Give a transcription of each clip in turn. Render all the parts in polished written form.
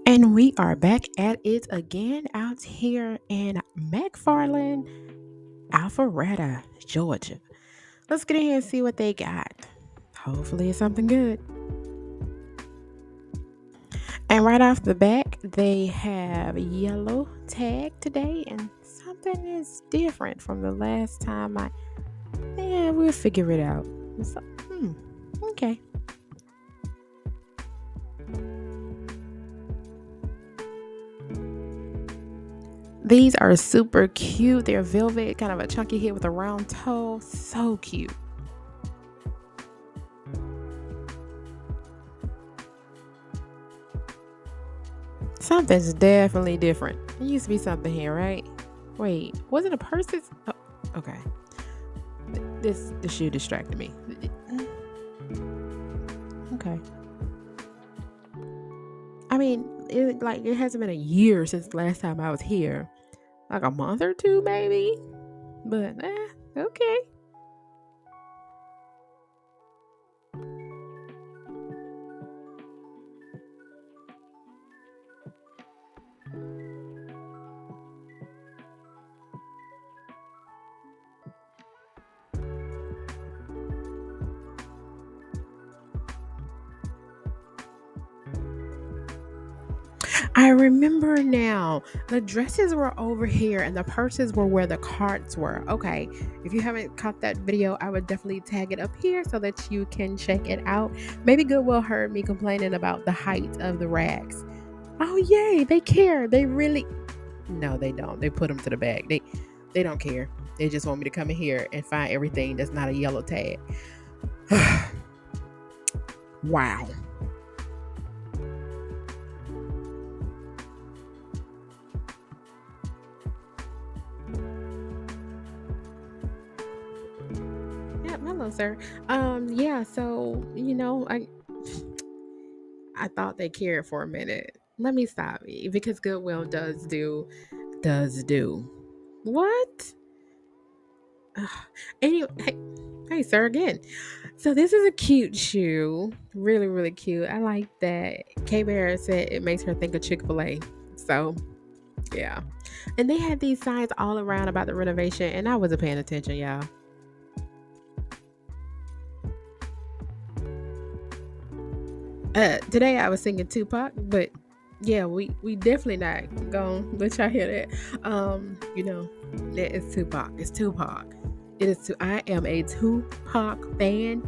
And we are back at it again out here in McFarland, Alpharetta, Georgia. Let's get in here and see what they got. Hopefully, it's something good. And right off the back, they have yellow tag today, and something is different from the last time Yeah, we'll figure it out. So, okay. These are super cute. They're velvet, kind of a chunky hit with a round toe. So cute. Something's definitely different. There used to be something here, right? Wait, wasn't a purses? Oh, okay. This shoe distracted me. Okay. I mean, it hasn't been a year since the last time I was here. Like a month or two, maybe. But okay. I remember now. The dresses were over here and the purses were where the carts were. Okay. If you haven't caught that video, I would definitely tag it up here so that you can check it out. Maybe Goodwill heard me complaining about the height of the racks. Oh yay, they care. They really No, they don't. They put them to the back. They don't care. They just want me to come in here and find everything that's not a yellow tag. Wow. Yeah, hello, sir. Yeah, so I thought they cared for a minute. Let me stop you because Goodwill does do. What? Ugh. Anyway, hey, sir, again. So this is a cute shoe, really, really cute. I like that. K Bear said it makes her think of Chick-fil-A. So yeah, and they had these signs all around about the renovation, and I wasn't paying attention, y'all. Today I was singing Tupac, but yeah, we definitely not gonna let y'all hear that. That is Tupac. It's Tupac. It is. I am a Tupac fan.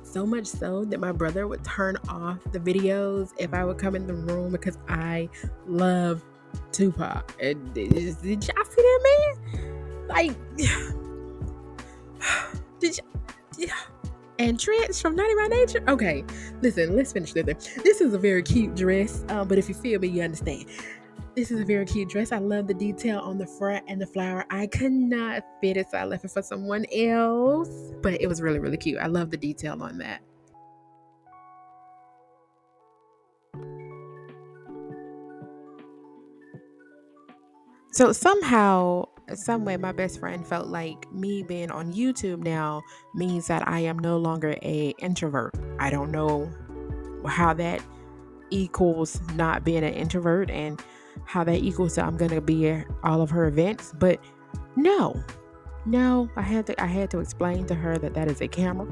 So much so that my brother would turn off the videos if I would come in the room because I love Tupac. And did y'all see that man? Like, did you? And Trench from 90 by Nature. Okay, listen, let's finish this. This is a very cute dress, but if you feel me, you understand. This is a very cute dress. I love the detail on the front and the flower. I could not fit it, so I left it for someone else. But it was really, really cute. I love the detail on that. So somehow, some way, my best friend felt like me being on YouTube now means that I am no longer a introvert. I don't know how that equals not being an introvert and how that equals to I'm gonna be at all of her events. But no, no, I had to explain to her that that is a camera,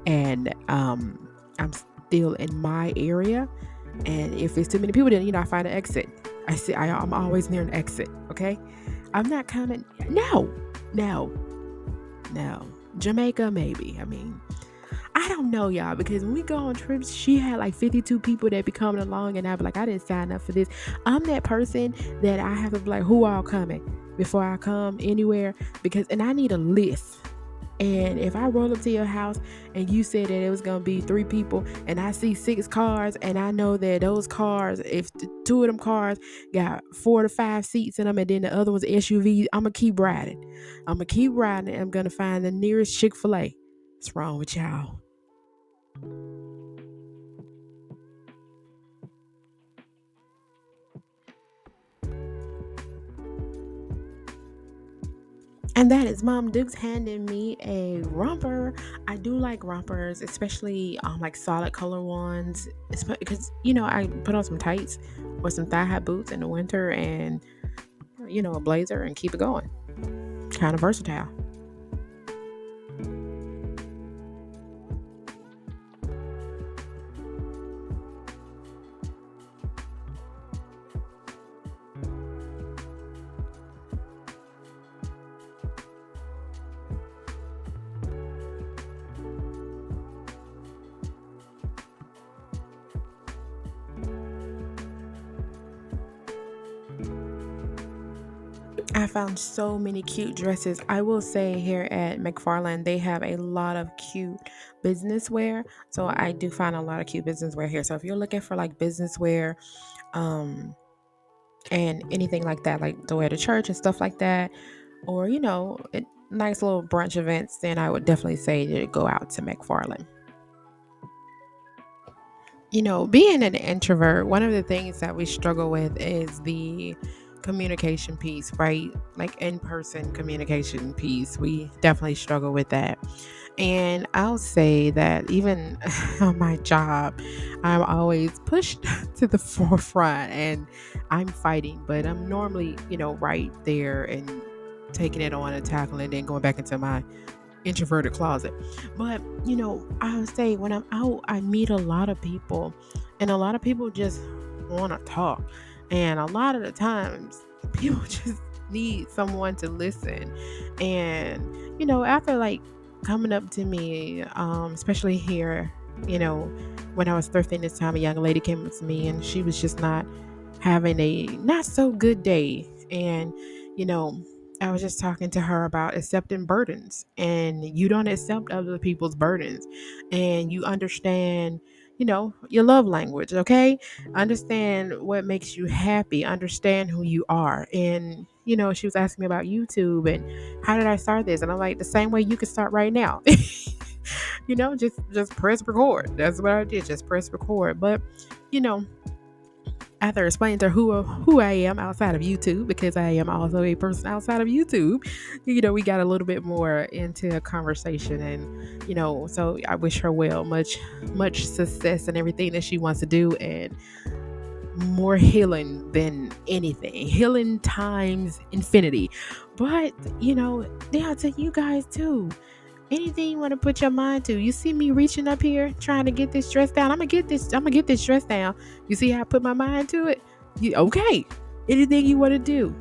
and I'm still in my area. And if it's too many people, then I find an exit. I'm always near an exit. Okay, I'm not coming. No, no, no. Jamaica, maybe. I mean, I don't know, y'all, because when we go on trips, she had like 52 people that be coming along, and I be like, I didn't sign up for this. I'm that person that I have to be like, who all coming before I come anywhere? And I need a list. And if I roll up to your house and you said that it was gonna be 3 people, and I see 6 cars, and I know that those cars, if two of them cars got 4 to 5 seats in them, and then the other one's SUV, I'm gonna keep riding. I'm gonna keep riding, and I'm gonna find the nearest Chick-fil-A. What's wrong with y'all? And that is Mom Duke's handing me a romper. I do like rompers, especially like solid color ones, because I put on some tights or some thigh high boots in the winter, and a blazer, and keep it going. Kind of versatile. I found so many cute dresses. I will say here at McFarland, they have a lot of cute business wear. So I do find a lot of cute business wear here. So if you're looking for like business wear, um, and anything like that, like to wear to church and stuff like that, or nice little brunch events, then I would definitely say to go out to McFarland. Being an introvert, one of the things that we struggle with is the communication piece, right? Like in person communication piece. We definitely struggle with that. And I'll say that even on my job, I'm always pushed to the forefront and I'm fighting, but I'm normally, right there and taking it on and tackling it and going back into my introverted closet. But, I would say when I'm out, I meet a lot of people, and a lot of people just want to talk. And a lot of the times, people just need someone to listen. And, after like coming up to me, especially here, when I was thrifting this time, a young lady came up to me and she was just not having a not so good day. And, you know, I was just talking to her about accepting burdens, and you don't accept other people's burdens, and you understand, your love language, okay? Understand what makes you happy, understand who you are. And, she was asking me about YouTube and how did I start this? And I'm like, the same way you can start right now. Just press record. That's what I did, just press record. But, you know, after explaining to her who I am outside of YouTube, because I am also a person outside of YouTube, we got a little bit more into a conversation, and so I wish her well, much success and everything that she wants to do, and more healing than anything, healing times infinity. But they are to you guys too. Anything you want to put your mind to. You see me reaching up here trying to get this dress down. I'm gonna get this dress down. You see how I put my mind to it? Okay. Anything you want to do,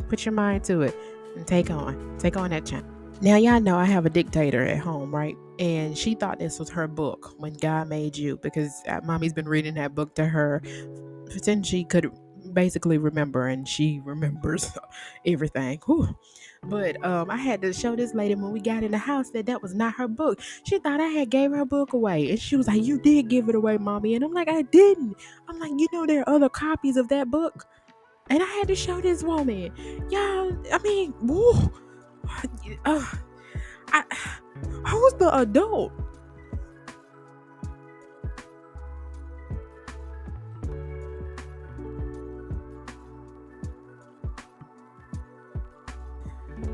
put your mind to it and take on that challenge. Now y'all know I have a dictator at home, right? And she thought this was her book, When God Made You, because mommy's been reading that book to her since she could basically remember, and she remembers everything. Whew. But I had to show this lady when we got in the house that was not her book. She thought I had gave her book away, and she was like, "You did give it away, mommy." And I'm like, "I didn't." I'm like, there are other copies of that book, and I had to show this woman. Y'all, I mean, woo, uh, I, who's the adult?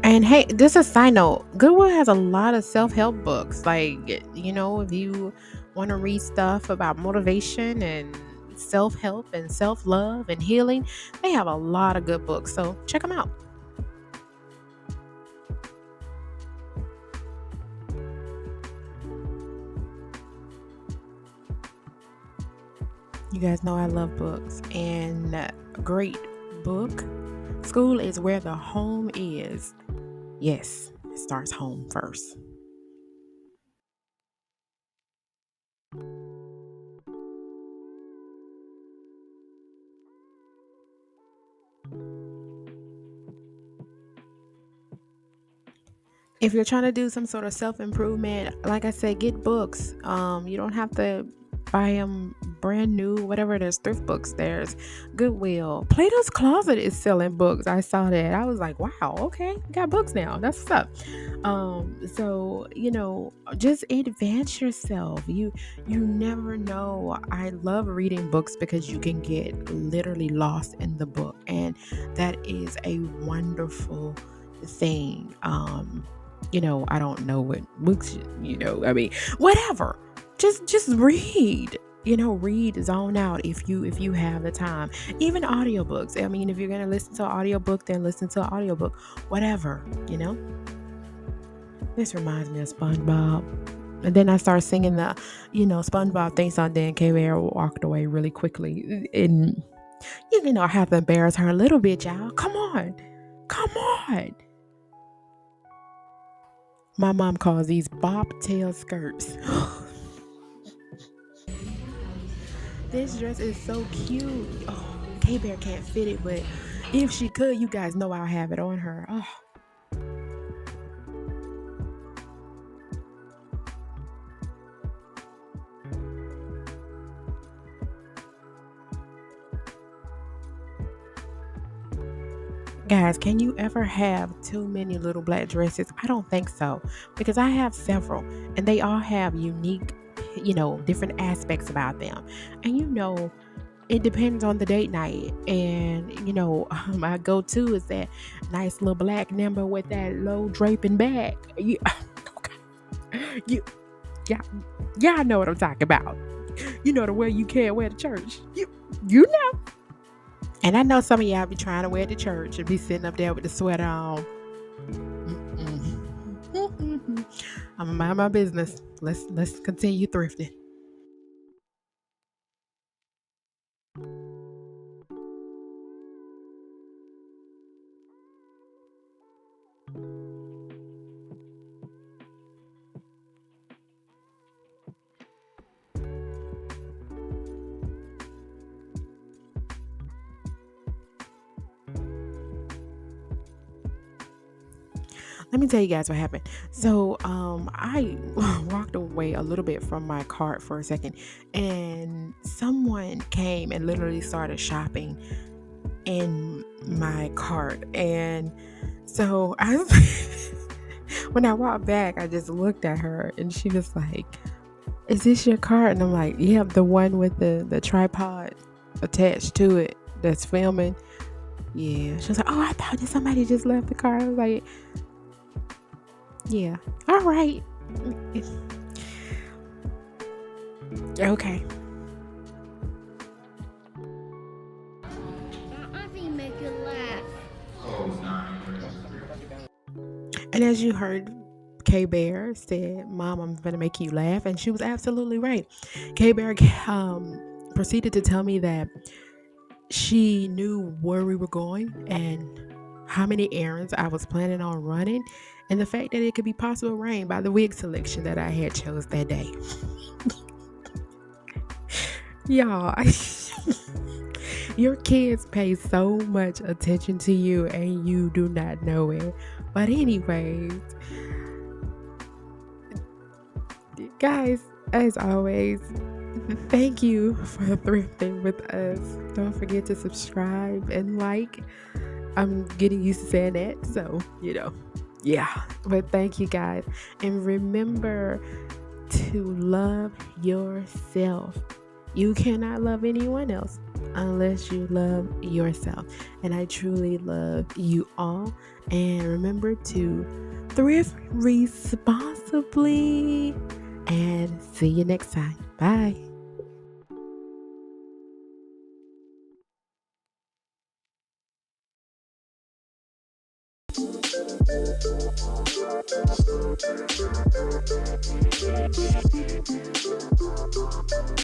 And hey, this is a side note. Goodwill has a lot of self-help books. Like, if you want to read stuff about motivation and self-help and self-love and healing, they have a lot of good books. So check them out. You guys know I love books, and a great book. School is where the home is. Yes, it starts home first. If you're trying to do some sort of self-improvement, like I said, get books. You don't have to buy them brand new, whatever. There's thrift books, there's Goodwill. Plato's Closet is selling books. I saw that. I was like, wow, okay, got books now. That's what's up. So just advance yourself. You never know. I love reading books because you can get literally lost in the book, and that is a wonderful thing. I don't know what books, I mean, whatever. Just read. Read, zone out if you have the time. Even audiobooks. I mean, if you're gonna listen to an audiobook, then listen to an audiobook. Whatever. This reminds me of SpongeBob. And then I started singing SpongeBob theme song. Then K-Bear walked away really quickly. And, I have to embarrass her a little bit, y'all. Come on. Come on. My mom calls these bobtail skirts. This dress is so cute. Oh, K-Bear can't fit it, but if she could, you guys know I'll have it on her. Oh. Guys, can you ever have too many little black dresses? I don't think so, because I have several and they all have unique, different aspects about them. And it depends on the date night. And my go-to is that nice little black number with that low draping back. You, you, yeah, I know what I'm talking about. The way you can't wear to church. You know. And I know some of y'all be trying to wear to church and be sitting up there with the sweater on. I'm gonna mind my business. Let's continue thrifting. Let me tell you guys what happened. So, I walked away a little bit from my cart for a second, and someone came and literally started shopping in my cart. And so when I walked back, I just looked at her, and she was like, "Is this your cart?" And I'm like, "Yeah, the one with the tripod attached to it that's filming." Yeah. She was like, "Oh, I thought that somebody just left the car." I was like, yeah. All right. Okay. Auntie make you laugh. And as you heard, K Bear said, "Mom, I'm gonna make you laugh," and she was absolutely right. K Bear proceeded to tell me that she knew where we were going and how many errands I was planning on running, and the fact that it could be possible rain by the wig selection that I had chose that day. Y'all, your kids pay so much attention to you and you do not know it. But anyways, guys, as always, thank you for thrifting with us. Don't forget to subscribe and like. I'm getting used to saying that, so yeah. But thank you guys, and remember to love yourself. You cannot love anyone else unless you love yourself. And I truly love you all. And remember to thrift responsibly. And see you next time. Bye.